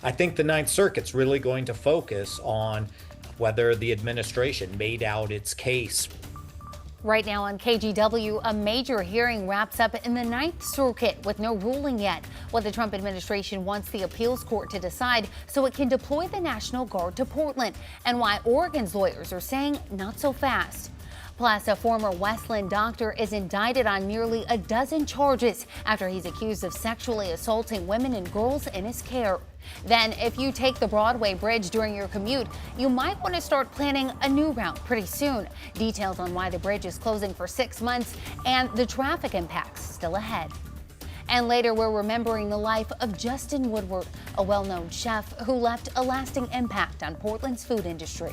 I think the Ninth Circuit's really going to focus on whether the administration made out its case. Right now on KGW, a major hearing wraps up in the Ninth Circuit with no ruling yet. What the Trump administration wants the appeals court to decide so it can deploy the National Guard to Portland, and why Oregon's lawyers are saying not so fast. Plus, a former Westland doctor is indicted on nearly a dozen charges after he's accused of sexually assaulting women and girls in his care. Then, if you take the Broadway Bridge during your commute, you might want to start planning a new route pretty soon. Details on why the bridge is closing for 6 months and the traffic impacts still ahead. And later, we're remembering the life of Justin Woodward, a well-known chef who left a lasting impact on Portland's food industry.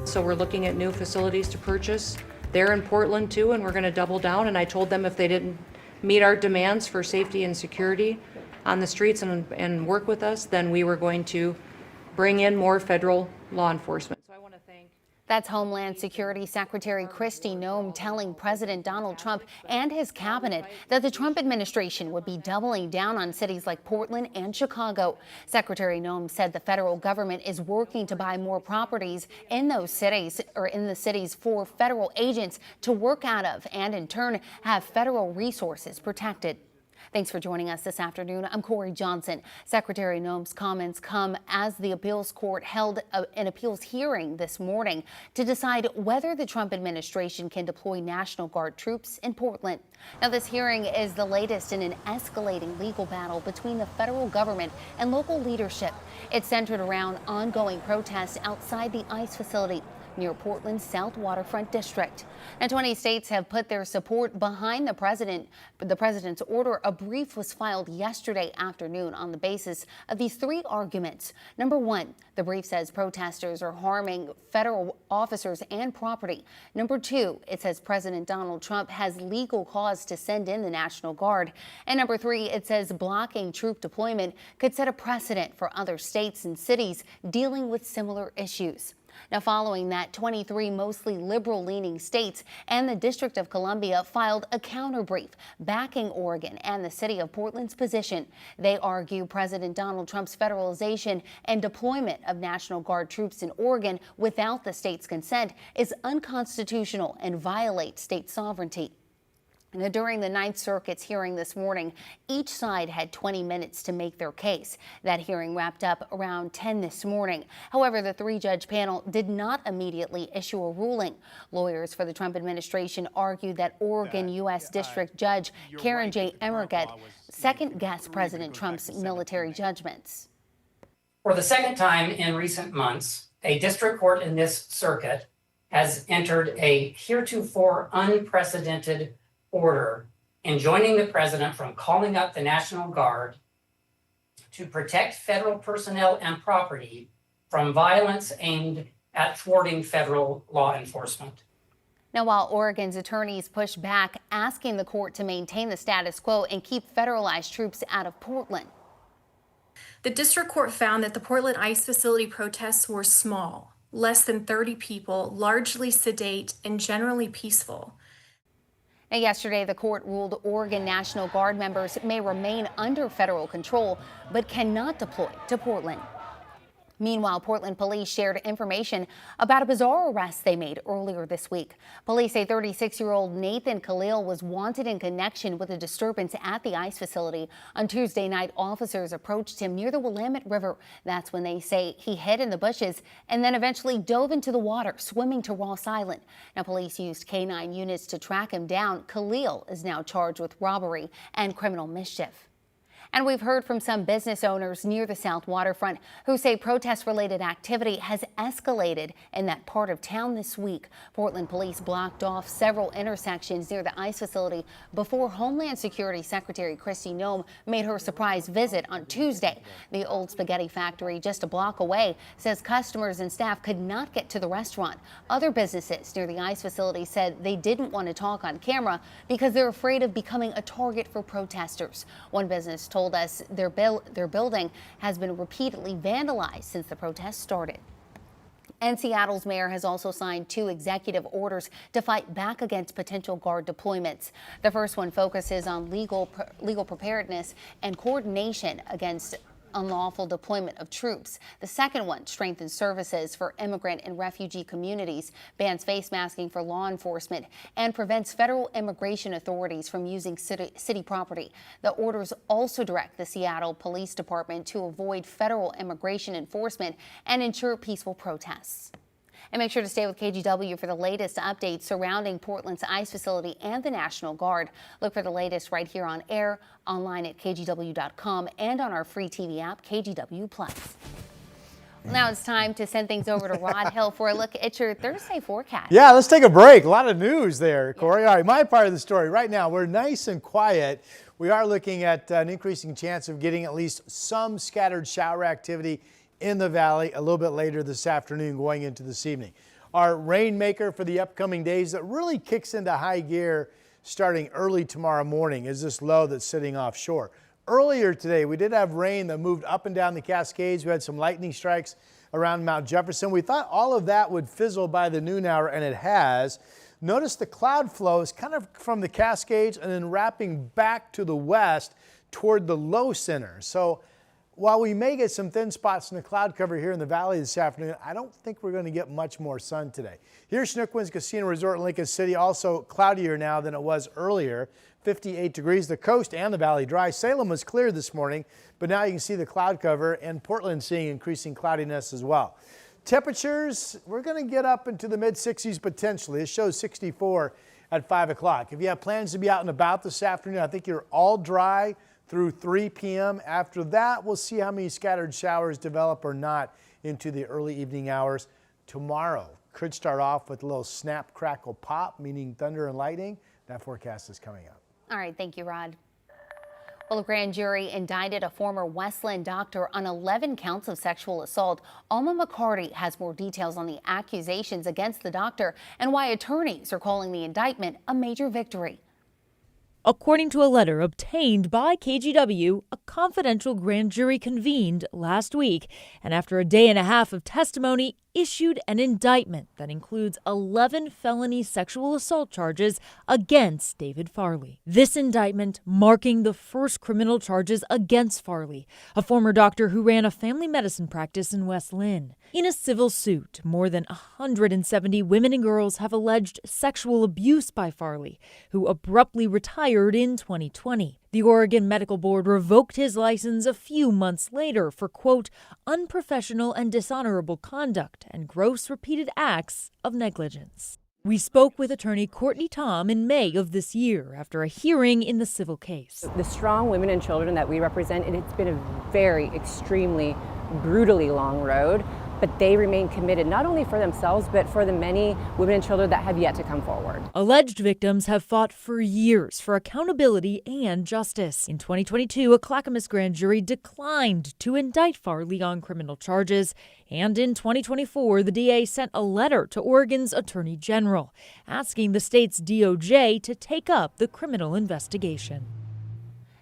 So we're looking at new facilities to purchase. They're in Portland too, and we're going to double down. And I told them if they didn't meet our demands for safety and security on the streets and work with us, then we were going to bring in more federal law enforcement. So I want to thank. That's Homeland Security Secretary Kristi Noem telling President Donald Trump and his cabinet that the Trump administration would be doubling down on cities like Portland and Chicago. Secretary Noem said the federal government is working to buy more properties in those cities or in the cities for federal agents to work out of and in turn have federal resources protected. Thanks for joining us this afternoon. I'm Corey Johnson. Secretary Noem's comments come as the appeals court held an appeals hearing this morning to decide whether the Trump administration can deploy National Guard troops in Portland. Now, this hearing is the latest in an escalating legal battle between the federal government and local leadership. It's centered around ongoing protests outside the ICE facility near Portland's South Waterfront District. And 20 states have put their support behind the president's order. A brief was filed yesterday afternoon on the basis of these three arguments. Number one, the brief says protesters are harming federal officers and property. Number two, it says President Donald Trump has legal cause to send in the National Guard. And number three, it says blocking troop deployment could set a precedent for other states and cities dealing with similar issues. Now, following that, 23 mostly liberal-leaning states and the District of Columbia filed a counter-brief backing Oregon and the city of Portland's position. They argue President Donald Trump's federalization and deployment of National Guard troops in Oregon without the state's consent is unconstitutional and violates state sovereignty. Now, during the Ninth Circuit's hearing this morning, each side had 20 minutes to make their case. That hearing wrapped up around 10 this morning. However, the three-judge panel did not immediately issue a ruling. Lawyers for the Trump administration argued that Oregon U.S. District Judge Karen J. Emerget second-guessed President Trump's military judgments. For the second time in recent months, a district court in this circuit has entered a heretofore unprecedented order enjoining the president from calling up the National Guard to protect federal personnel and property from violence aimed at thwarting federal law enforcement. Now, while Oregon's attorneys push back, asking the court to maintain the status quo and keep federalized troops out of Portland. The district court found that the Portland ICE facility protests were small, less than 30 people, largely sedate and generally peaceful. Now, yesterday, the court ruled Oregon National Guard members may remain under federal control, but cannot deploy to Portland. Meanwhile, Portland police shared information about a bizarre arrest they made earlier this week. Police say 36-year-old Nathan Khalil was wanted in connection with a disturbance at the ICE facility. On Tuesday night, officers approached him near the Willamette River. That's when they say he hid in the bushes and then eventually dove into the water, swimming to Ross Island. Now, police used K-9 units to track him down. Khalil is now charged with robbery and criminal mischief. And we've heard from some business owners near the South Waterfront who say protest-related activity has escalated in that part of town this week. Portland police blocked off several intersections near the ICE facility before Homeland Security Secretary Kristi Noem made her surprise visit on Tuesday. The old spaghetti factory just a block away says customers and staff could not get to the restaurant. Other businesses near the ICE facility said they didn't want to talk on camera because they're afraid of becoming a target for protesters. One business told us their building has been repeatedly vandalized since the protests started. And Seattle's mayor has also signed 2 executive orders to fight back against potential Guard deployments. The first one focuses on legal preparedness and coordination against unlawful deployment of troops. The second one strengthens services for immigrant and refugee communities, bans face masking for law enforcement, and prevents federal immigration authorities from using city property. The orders also direct the Seattle Police Department to avoid federal immigration enforcement and ensure peaceful protests. And make sure to stay with KGW for the latest updates surrounding Portland's ICE facility and the National Guard. Look for the latest right here on air, online at kgw.com, and on our free TV app, KGW+. Now it's time to send things over to Rod Hill for a look at your Thursday forecast. Yeah, let's take a break. A lot of news there, Corey. All right, my part of the story right now, we're nice and quiet. We are looking at an increasing chance of getting at least some scattered shower activity in the valley a little bit later this afternoon going into this evening. Our rainmaker for the upcoming days that really kicks into high gear starting early tomorrow morning is this low that's sitting offshore. Earlier today, we did have rain that moved up and down the Cascades. We had some lightning strikes around Mount Jefferson. We thought all of that would fizzle by the noon hour, and it has. Notice the cloud flow is kind of from the Cascades and then wrapping back to the west toward the low center. So while we may get some thin spots in the cloud cover here in the valley this afternoon, I don't think we're going to get much more sun today. Here's Schnuckwin's Casino Resort in Lincoln City, also cloudier now than it was earlier. 58 degrees, the coast and the valley dry. Salem was clear this morning, but now you can see the cloud cover, and Portland seeing increasing cloudiness as well. Temperatures, we're going to get up into the mid-60s potentially. It shows 64 at 5 o'clock. If you have plans to be out and about this afternoon, I think you're all dry through 3 p.m. After that, we'll see how many scattered showers develop or not into the early evening hours. Tomorrow could start off with a little snap, crackle, pop, meaning thunder and lightning. That forecast is coming up. All right, thank you, Rod. Well, a grand jury indicted a former Westland doctor on 11 counts of sexual assault. Alma McCarty has more details on the accusations against the doctor and why attorneys are calling the indictment a major victory. According to a letter obtained by KGW, a confidential grand jury convened last week, and after a day and a half of testimony, issued an indictment that includes 11 felony sexual assault charges against David Farley. This indictment marking the first criminal charges against Farley, a former doctor who ran a family medicine practice in West Lynn. In a civil suit, more than 170 women and girls have alleged sexual abuse by Farley, who abruptly retired in 2020. The Oregon Medical Board revoked his license a few months later for, quote, unprofessional and dishonorable conduct and gross repeated acts of negligence. We spoke with attorney Courtney Tom in May of this year after a hearing in the civil case. The strong women and children that we represent, and it's been a very extremely brutally long road, but they remain committed not only for themselves, but for the many women and children that have yet to come forward. Alleged victims have fought for years for accountability and justice. In 2022, a Clackamas grand jury declined to indict Farley on criminal charges. And in 2024, the DA sent a letter to Oregon's Attorney General, asking the state's DOJ to take up the criminal investigation.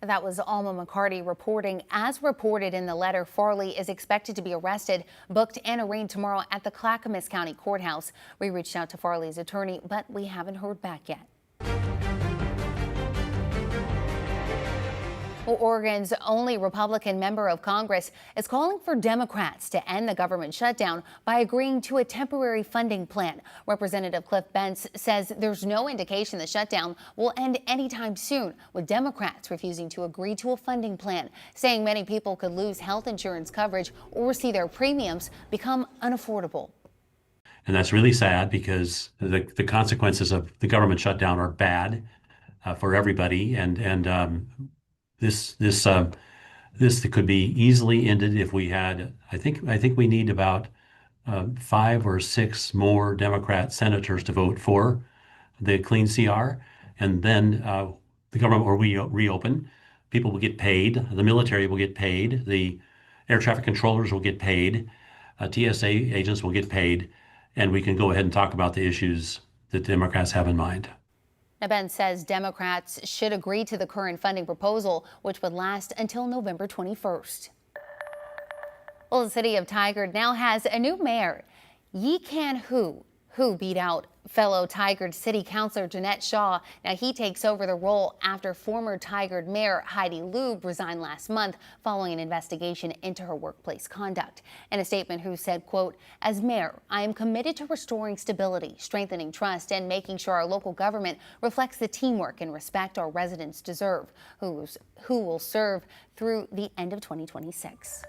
That was Alma McCarty reporting. As reported in the letter, Farley is expected to be arrested, booked, and arraigned tomorrow at the Clackamas County Courthouse. We reached out to Farley's attorney, but we haven't heard back yet. Well, Oregon's only Republican member of Congress is calling for Democrats to end the government shutdown by agreeing to a temporary funding plan. Representative Cliff Bentz says there's no indication the shutdown will end anytime soon, with Democrats refusing to agree to a funding plan, saying many people could lose health insurance coverage or see their premiums become unaffordable. And that's really sad because the consequences of the government shutdown are bad for everybody, and this could be easily ended if we had. I think we need about 5 or 6 more Democrat senators to vote for the clean CR, and then the government will reopen. People will get paid. The military will get paid. The air traffic controllers will get paid. TSA agents will get paid, and we can go ahead and talk about the issues that Democrats have in mind. Ben says Democrats should agree to the current funding proposal, which would last until November 21st. Well, the city of Tigard now has a new mayor. Yi Can-hoo, who beat out fellow Tigard City Councilor Jeanette Shaw. Now he takes over the role after former Tigard Mayor Heidi Lube resigned last month following an investigation into her workplace conduct. In a statement, Hu said, quote, "As mayor, I am committed to restoring stability, strengthening trust, and making sure our local government reflects the teamwork and respect our residents deserve." Hu will serve through the end of 2026.